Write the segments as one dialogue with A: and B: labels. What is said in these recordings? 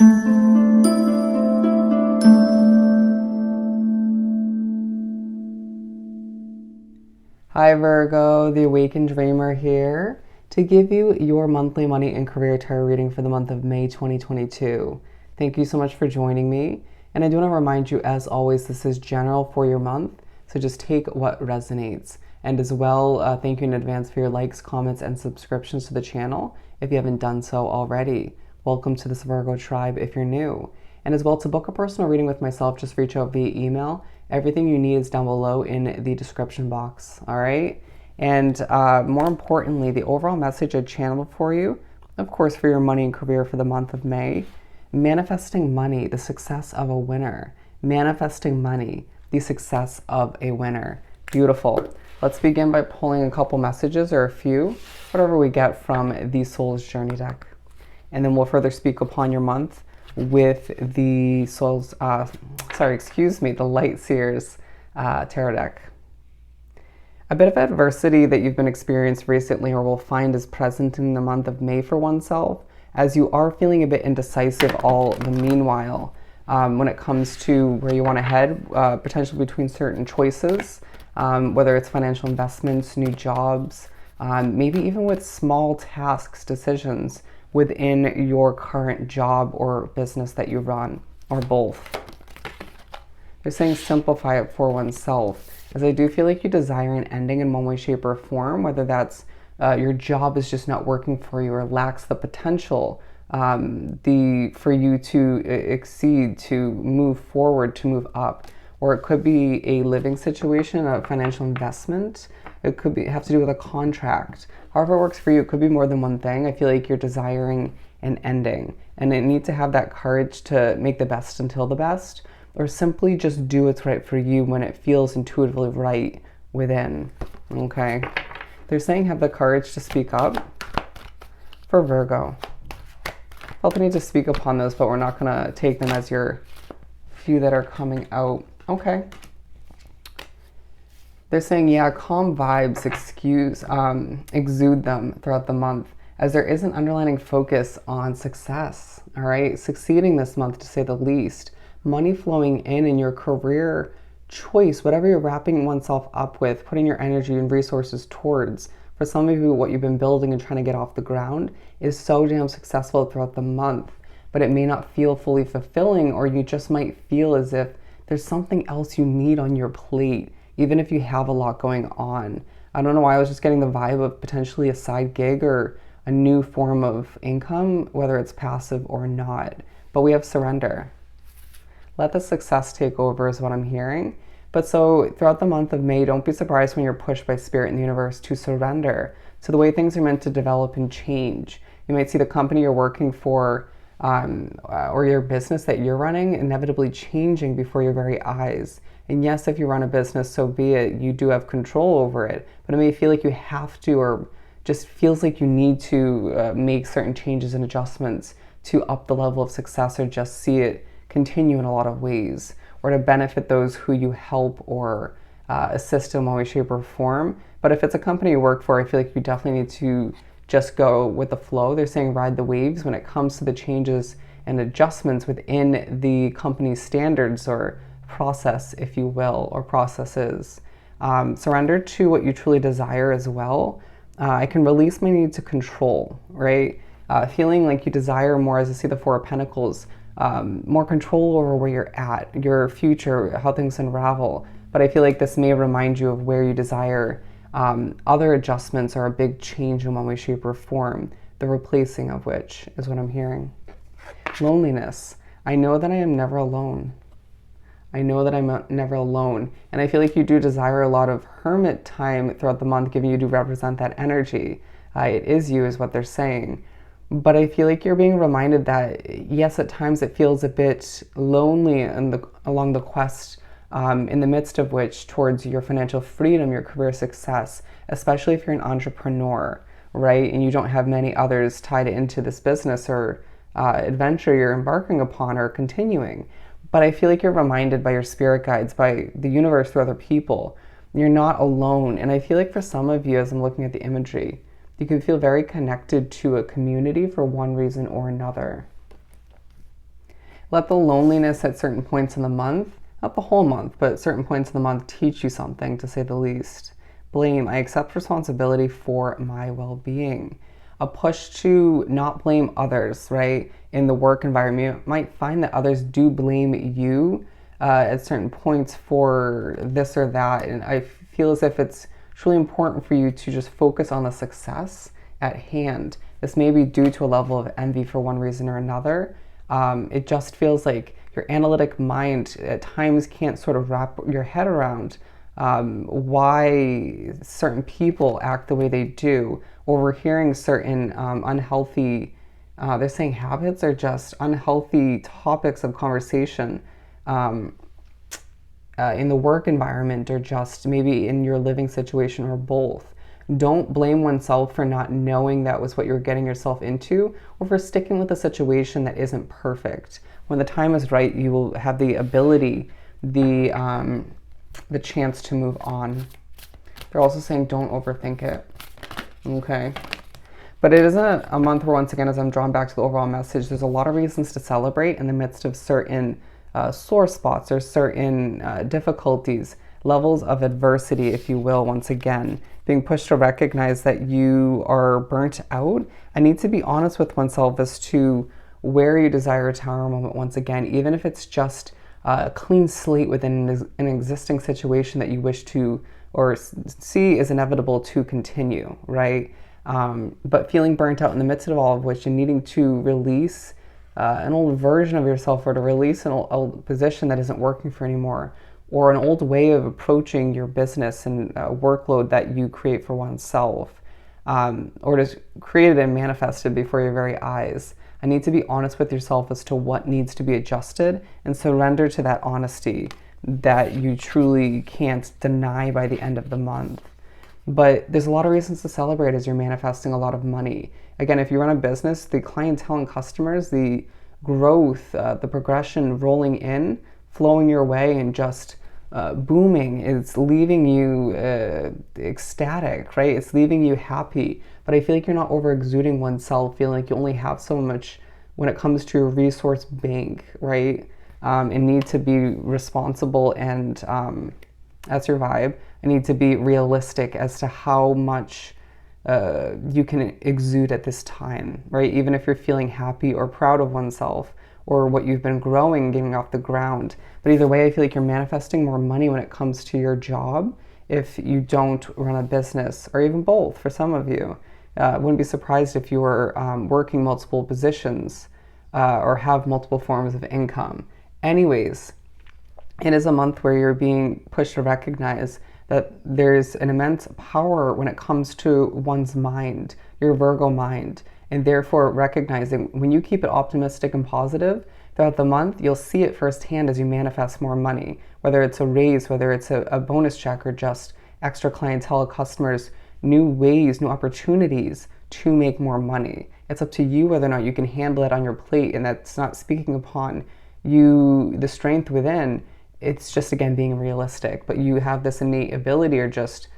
A: Hi Virgo, the Awakened Dreamer here to give you your monthly money and career tarot reading for the month of May 2022. Thank you so much for joining me. And I do want to remind you, as always, this is general for your month, so just take what resonates. And as well, thank you in advance for your likes, comments, and subscriptions to the channel if you haven't done so already. Welcome to this Virgo tribe if you're new. And as well, to book a personal reading with myself, just reach out via email. Everything you need is down below in the description box, all right? And more importantly, the overall message I channeled for you, of course, for your money and career for the month of May, manifesting money, the success of a winner. Manifesting money, the success of a winner. Beautiful. Let's begin by pulling a couple messages, or a few, whatever we get from the Soul's Journey deck. And then we'll further speak upon your month with the the Light Seers tarot deck. A bit of adversity that you've been experiencing recently or will find is present in the month of May for oneself, as you are feeling a bit indecisive all the meanwhile when it comes to where you want to head, potentially between certain choices, whether it's financial investments, new jobs, maybe even with small tasks, decisions within your current job or business that you run, or both. They're saying simplify it for oneself, as I do feel like you desire an ending in one way, shape, or form, whether that's your job is just not working for you or lacks the potential for you to exceed, to move forward, to move up. Or it could be a living situation, a financial investment. It could have to do with a contract. However it works for you, it could be more than one thing. I feel like you're desiring an ending, and you need to have that courage to make the best until the best, or simply just do what's right for you when it feels intuitively right within, okay? They're saying have the courage to speak up for Virgo. Felt the need to speak upon those, but we're not gonna take them as your few that are coming out. Okay. They're saying, yeah, calm vibes, exude them throughout the month, as there is an underlying focus on success, all right? Succeeding this month, to say the least. Money flowing in your career choice, whatever you're wrapping oneself up with, putting your energy and resources towards. For some of you, what you've been building and trying to get off the ground is so damn successful throughout the month, but it may not feel fully fulfilling, or you just might feel as if there's something else you need on your plate, even if you have a lot going on. I don't know why I was just getting the vibe of potentially a side gig or a new form of income, whether it's passive or not. But we have surrender. Let the success take over is what I'm hearing. But so throughout the month of May, don't be surprised when you're pushed by spirit in the universe to surrender to the way things are meant to develop and change. You might see the company you're working for or your business that you're running inevitably changing before your very eyes. And yes, if you run a business, so be it. You do have control over it, but it may feel like you have to, or just feels like you need to make certain changes and adjustments to up the level of success, or just see it continue in a lot of ways, or to benefit those who you help or assist in one way, shape, or form. But if it's a company you work for, I feel like you definitely need to just go with the flow. They're saying ride the waves when it comes to the changes and adjustments within the company's standards or process, if you will, or processes. Surrender to what you truly desire as well. I can release my need to control, right? Feeling like you desire more, as I see the Four of Pentacles, more control over where you're at, your future, how things unravel. But I feel like this may remind you of where you desire other adjustments or a big change in one way, shape, or form, the replacing of which is what I'm hearing. Loneliness. I know that I am never alone. I know that I'm never alone. And I feel like you do desire a lot of hermit time throughout the month, given you do represent that energy. It is you, is what they're saying. But I feel like you're being reminded that, yes, at times it feels a bit lonely along the quest, in the midst of which towards your financial freedom, your career success, especially if you're an entrepreneur, right? And you don't have many others tied into this business or adventure you're embarking upon or continuing. But I feel like you're reminded by your spirit guides, by the universe, through other people, you're not alone. And I feel like for some of you, as I'm looking at the imagery, you can feel very connected to a community for one reason or another. Let the loneliness at certain points in the month, not the whole month, but at certain points in the month, teach you something, to say the least. Blame. I accept responsibility for my well-being. A push to not blame others, right? In the work environment, you might find that others do blame you at certain points for this or that. And I feel as if it's truly important for you to just focus on the success at hand. This may be due to a level of envy for one reason or another. It just feels like your analytic mind at times can't sort of wrap your head around why certain people act the way they do, or we're hearing certain unhealthy, they're saying habits or just unhealthy topics of conversation in the work environment, or just maybe in your living situation, or both. Don't blame oneself for not knowing that was what you're getting yourself into, or for sticking with a situation that isn't perfect. When the time is right, you will have the ability, the chance to move on. They're also saying don't overthink it. Okay. But it is a month where, once again, as I'm drawn back to the overall message, there's a lot of reasons to celebrate in the midst of certain sore spots or certain difficulties, levels of adversity, if you will. Once again, being pushed to recognize that you are burnt out. I need to be honest with oneself as to where you desire a tower moment, once again, even if it's just a clean slate within an existing situation that you wish to or see is inevitable to continue, right? But feeling burnt out in the midst of all of which, and needing to release an old version of yourself, or to release an old position that isn't working for anymore, or an old way of approaching your business and workload that you create for oneself, or just created and manifested before your very eyes. I need to be honest with yourself as to what needs to be adjusted, and surrender to that honesty that you truly can't deny by the end of the month. But there's a lot of reasons to celebrate as you're manifesting a lot of money. Again, if you run a business, the clientele and customers, the growth, the progression rolling in, flowing your way, and just booming, is leaving you ecstatic, right? It's leaving you happy. But I feel like you're not over exuding oneself, feeling like you only have so much when it comes to your resource bank, right? And need to be responsible, and that's your vibe. I need to be realistic as to how much you can exude at this time, right? Even if you're feeling happy or proud of oneself, or what you've been growing, getting off the ground. But either way, I feel like you're manifesting more money when it comes to your job if you don't run a business, or even both for some of you. Wouldn't be surprised if you were working multiple positions or have multiple forms of income. Anyways, it is a month where you're being pushed to recognize that there's an immense power when it comes to one's mind, your Virgo mind, and therefore recognizing when you keep it optimistic and positive throughout the month, you'll see it firsthand as you manifest more money, whether it's a raise, whether it's a bonus check, or just extra clientele, customers, new ways, new opportunities to make more money. It's up to you whether or not you can handle it on your plate, and that's not speaking upon you, the strength within. It's just, again, being realistic. But you have this innate ability, or just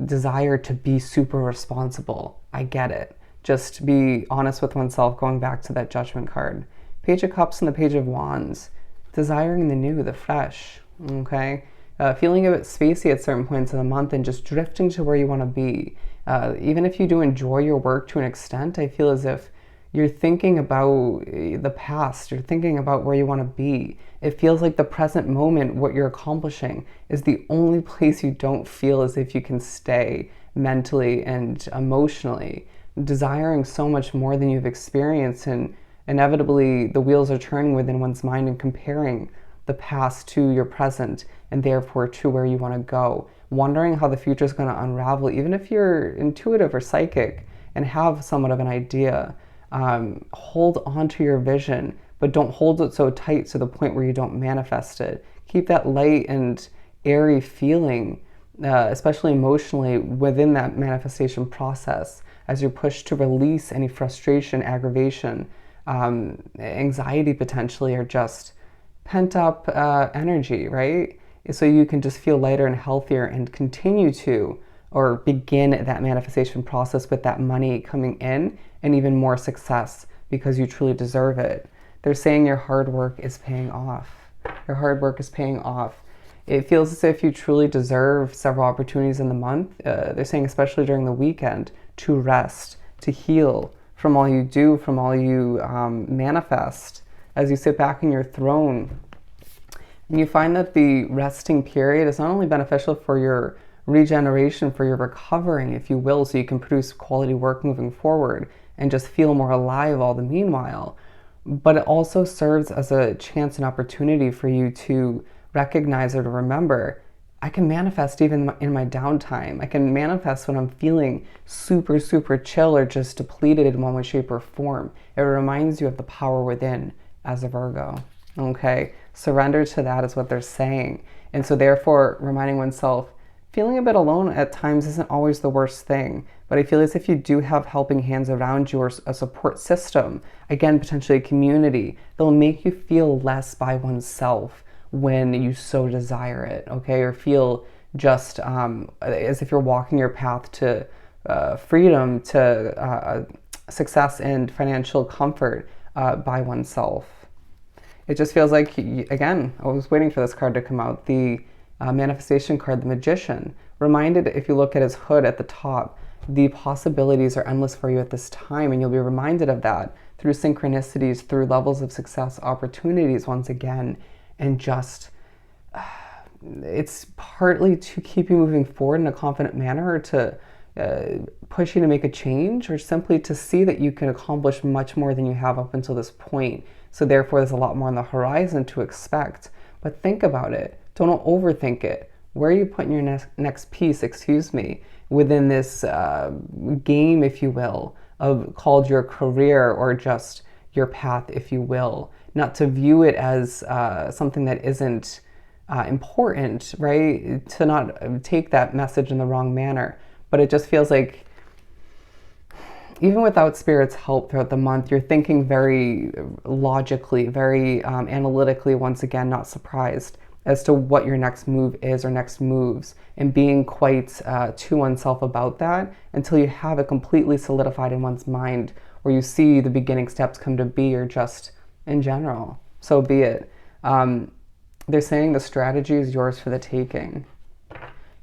A: desire, to be super responsible. I get it. Just be honest with oneself, going back to that Judgment card. Page of Cups and the Page of Wands. Desiring the new, the fresh, okay? Feeling a bit spacey at certain points of the month, and just drifting to where you want to be. Even if you do enjoy your work to an extent, I feel as if you're thinking about the past, you're thinking about where you want to be. It feels like the present moment, what you're accomplishing, is the only place you don't feel as if you can stay mentally and emotionally, desiring so much more than you've experienced, and inevitably the wheels are turning within one's mind, and comparing the past to your present, and therefore to where you want to go, wondering how the future is going to unravel. Even if you're intuitive or psychic and have somewhat of an idea, hold on to your vision, but don't hold it so tight to the point where you don't manifest it. Keep that light and airy feeling, especially emotionally, within that manifestation process, as you're pushed to release any frustration, aggravation, anxiety potentially, or just pent up energy, right? So you can just feel lighter and healthier, and continue to, or begin that manifestation process with that money coming in, and even more success, because you truly deserve it. They're saying your hard work is paying off. Your hard work is paying off. It feels as if you truly deserve several opportunities in the month. They're saying, especially during the weekend, to rest, to heal from all you do, from all you manifest as you sit back in your throne. And you find that the resting period is not only beneficial for your regeneration, for your recovering, if you will, so you can produce quality work moving forward and just feel more alive all the meanwhile, but it also serves as a chance and opportunity for you to recognize or to remember, I can manifest even in my downtime. I can manifest when I'm feeling super, super chill or just depleted in one way, shape, or form. It reminds you of the power within as a Virgo. Okay? Surrender to that is what they're saying. And so therefore, reminding oneself, feeling a bit alone at times isn't always the worst thing. But I feel as if you do have helping hands around you or a support system, again, potentially a community, they'll make you feel less by oneself when you so desire it, okay? Or feel just as if you're walking your path to freedom, to success and financial comfort by oneself. It just feels like, again, I was waiting for this card to come out, the manifestation card, the Magician. Reminded, if you look at his hood at the top, the possibilities are endless for you at this time, and you'll be reminded of that through synchronicities, through levels of success, opportunities once again, and just it's partly to keep you moving forward in a confident manner, or to push you to make a change, or simply to see that you can accomplish much more than you have up until this point. So therefore, there's a lot more on the horizon to expect. But think about it. Don't overthink it. Where are you putting your next piece, within this game, if you will, of called your career or just your path, if you will? Not to view it as something that isn't important, right? To not take that message in the wrong manner. But it just feels like, even without Spirit's help throughout the month, you're thinking very logically, very analytically, once again, not surprised as to what your next move is or next moves, and being quite to oneself about that until you have it completely solidified in one's mind, where you see the beginning steps come to be, or just in general. So be it. They're saying the strategy is yours for the taking.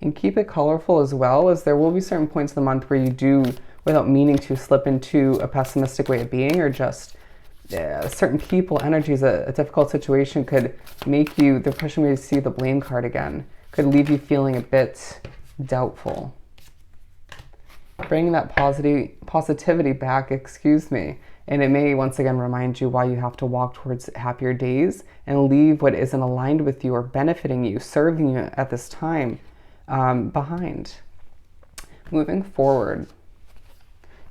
A: And keep it colorful as well, as there will be certain points of the month where you do, without meaning to, slip into a pessimistic way of being, or just certain people, energies, a difficult situation could make you, they're pushing me to see the blame card again, could leave you feeling a bit doubtful. Bringing that positivity back, and it may once again remind you why you have to walk towards happier days and leave what isn't aligned with you or benefiting you, serving you at this time behind. Moving forward,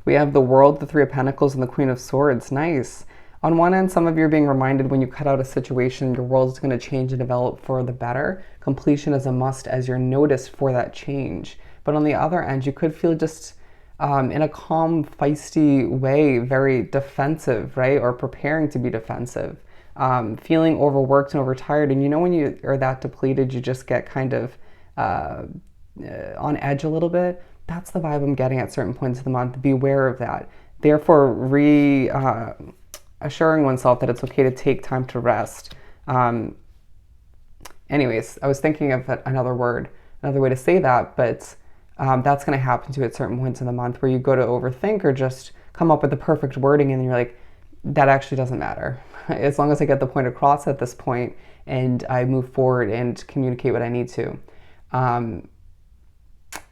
A: we have the World, the Three of Pentacles, and the Queen of Swords. Nice. On one end, some of you are being reminded when you cut out a situation, your world is going to change and develop for the better. Completion is a must as you're noticed for that change. But on the other end, you could feel just in a calm, feisty way, very defensive, right? Or preparing to be defensive. Feeling overworked and overtired. And you know when you are that depleted, you just get kind of on edge a little bit. That's the vibe I'm getting at certain points of the month. Beware of that. Therefore, assuring oneself that it's okay to take time to rest. Anyways, I was thinking of another way to say that, but that's going to happen to you at certain points in the month, where you go to overthink or just come up with the perfect wording, and you're like, that actually doesn't matter. As long as I get the point across at this point and I move forward and communicate what I need to.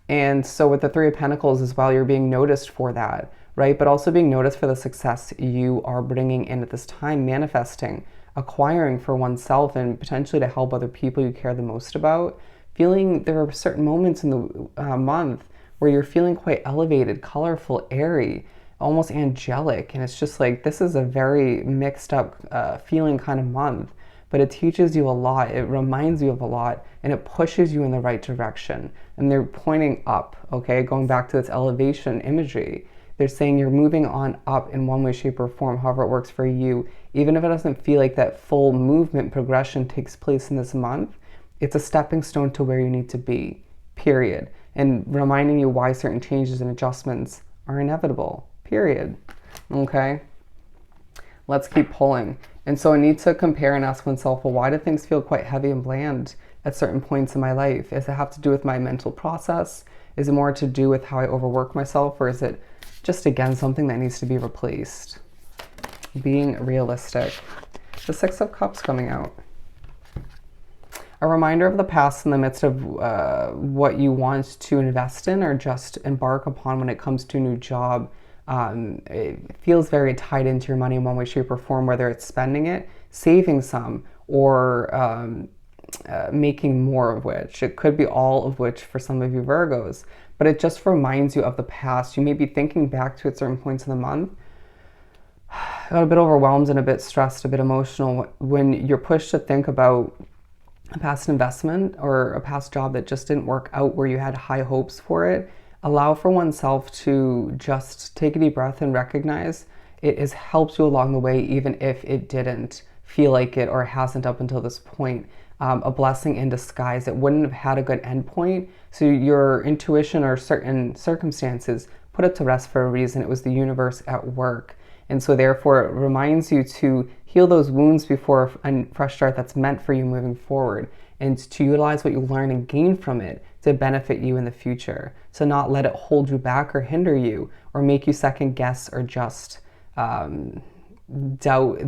A: And so with the Three of Pentacles as well, you're being noticed for that, right? But also being noticed for the success you are bringing in at this time, manifesting, acquiring for oneself, and potentially to help other people you care the most about. Feeling there are certain moments in the month where you're feeling quite elevated, colorful, airy, almost angelic. And it's just like, this is a very mixed up feeling kind of month. But it teaches you a lot, it reminds you of a lot, and it pushes you in the right direction. And they're pointing up, okay? Going back to this elevation imagery. They're saying you're moving on up in one way, shape, or form, however it works for you. Even if it doesn't feel like that full movement progression takes place in this month, it's a stepping stone to where you need to be, period. And reminding you why certain changes and adjustments are inevitable, period. Okay? Let's keep pulling. And so I need to compare and ask oneself, well, why do things feel quite heavy and bland at certain points in my life? Does it have to do with my mental process? Is it more to do with how I overwork myself? Or is it just, again, something that needs to be replaced? Being realistic. The Six of Cups coming out. A reminder of the past in the midst of what you want to invest in or just embark upon when it comes to a new job. It feels very tied into your money in one way, shape, or form, whether it's spending it, saving some, or making more of which. It could be all of which for some of you Virgos, but it just reminds you of the past. You may be thinking back to at certain points in the month, got a bit overwhelmed and a bit stressed, a bit emotional when you're pushed to think about a past investment or a past job that just didn't work out where you had high hopes for it. Allow for oneself to just take a deep breath and recognize it has helped you along the way, even if it didn't feel like it or hasn't up until this point. A blessing in disguise. It wouldn't have had a good endpoint. So your intuition or certain circumstances put it to rest for a reason. It was the universe at work. And so therefore it reminds you to heal those wounds before a fresh start that's meant for you moving forward, and to utilize what you learn and gain from it to benefit you in the future. So not let it hold you back or hinder you or make you second guess or just doubt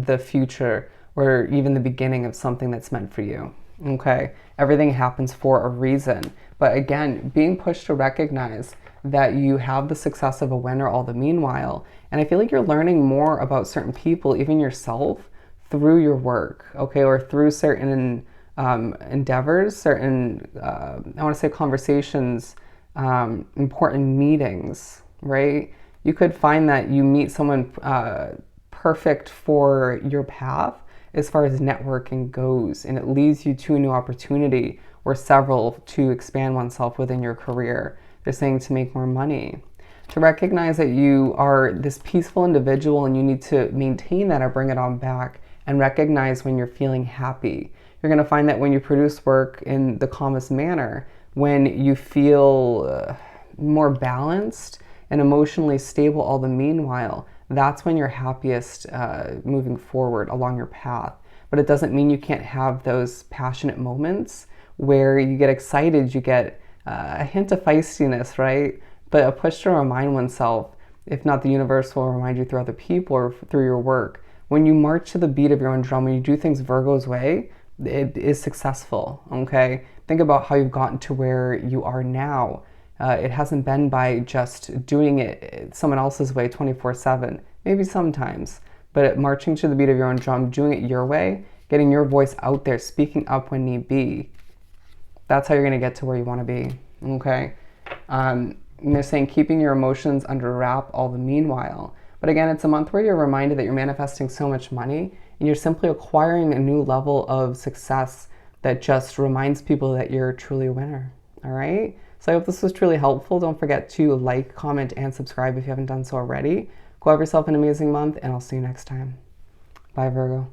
A: the future or even the beginning of something that's meant for you. Okay, everything happens for a reason. But again, being pushed to recognize that you have the success of a winner all the meanwhile. And I feel like you're learning more about certain people, even yourself, through your work, okay, or through certain endeavors, certain, I want to say conversations, important meetings, right? You could find that you meet someone perfect for your path as far as networking goes, and it leads you to a new opportunity or several to expand oneself within your career. They're saying to make more money, to recognize that you are this peaceful individual and you need to maintain that or bring it on back, and recognize when you're feeling happy. You're going to find that when you produce work in the calmest manner, when you feel more balanced and emotionally stable all the meanwhile, that's when you're happiest moving forward along your path. But it doesn't mean you can't have those passionate moments where you get excited, you get a hint of feistiness, right? But a push to remind oneself, if not the universe will remind you through other people or through your work, when you march to the beat of your own drum, when you do things Virgo's way, it is successful, okay? Think about how you've gotten to where you are now. It hasn't been by just doing it someone else's way 24/7, maybe sometimes, but marching to the beat of your own drum, doing it your way, getting your voice out there, speaking up when need be. That's how you're going to get to where you want to be, okay? And they're saying keeping your emotions under wrap all the meanwhile. But again, it's a month where you're reminded that you're manifesting so much money and you're simply acquiring a new level of success that just reminds people that you're truly a winner, all right? So I hope this was truly helpful. Don't forget to like, comment, and subscribe if you haven't done so already. Go have yourself an amazing month, and I'll see you next time. Bye, Virgo.